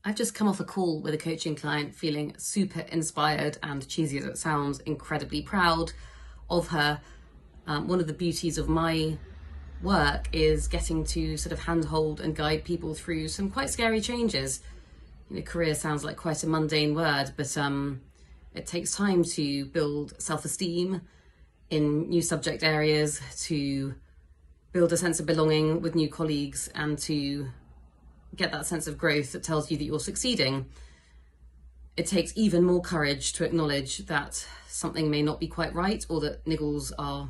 I've just come off a call with a coaching client feeling super inspired and, cheesy as it sounds, incredibly proud of her. One of the beauties of my work is getting to sort of handhold and guide people through some quite scary changes. Career sounds like quite a mundane word, but it takes time to build self-esteem in new subject areas, to build a sense of belonging with new colleagues, and to get that sense of growth that tells you that you're succeeding. It takes even more courage to acknowledge that something may not be quite right, or that niggles are,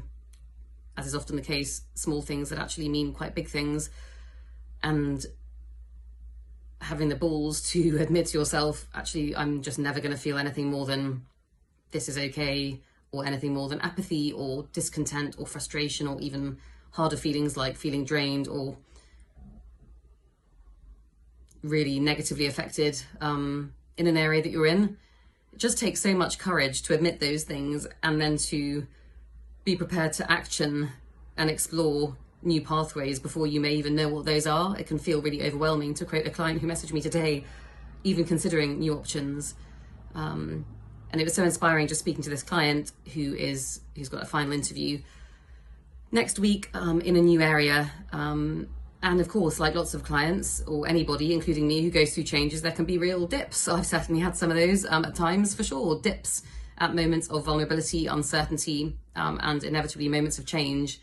as is often the case, small things that actually mean quite big things. And having the balls to admit to yourself, actually, I'm just never going to feel anything more than this is okay, or anything more than apathy or discontent or frustration, or even harder feelings like feeling drained or really negatively affected in an area that you're in. It just takes so much courage to admit those things, and then to be prepared to action and explore new pathways before you may even know what those are. It can feel really overwhelming. To quote a client who messaged me today, even considering new options. And it was so inspiring just speaking to this client who's got a final interview next week in a new area. And of course, like lots of clients or anybody, including me, who goes through changes, there can be real dips. I've certainly had some of those at times, for sure. Dips at moments of vulnerability, uncertainty, and inevitably moments of change.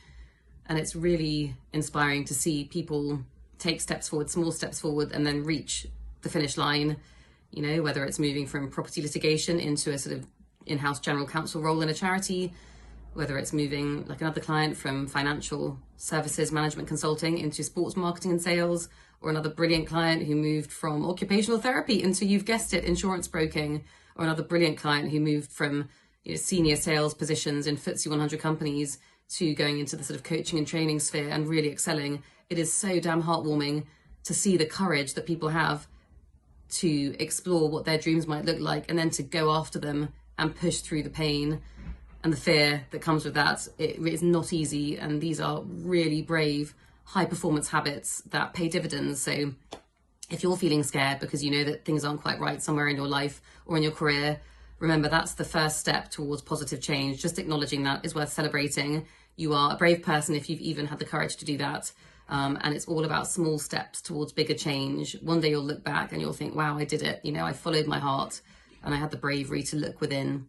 And it's really inspiring to see people take steps forward, small steps forward, and then reach the finish line. Whether it's moving from property litigation into a sort of in-house general counsel role in a charity, whether it's moving, like another client, from financial services management consulting into sports marketing and sales, or another brilliant client who moved from occupational therapy into, you've guessed it, insurance broking, or another brilliant client who moved from senior sales positions in FTSE 100 companies to going into the sort of coaching and training sphere and really excelling. It is so damn heartwarming to see the courage that people have to explore what their dreams might look like, and then to go after them and push through the pain and the fear that comes with that. It is not easy, and these are really brave, high performance habits that pay dividends. So if you're feeling scared because you know that things aren't quite right somewhere in your life or in your career, remember that's the first step towards positive change. Just acknowledging that is worth celebrating. You are a brave person if you've even had the courage to do that. And it's all about small steps towards bigger change. One day you'll look back and you'll think, wow, I did it. I followed my heart and I had the bravery to look within.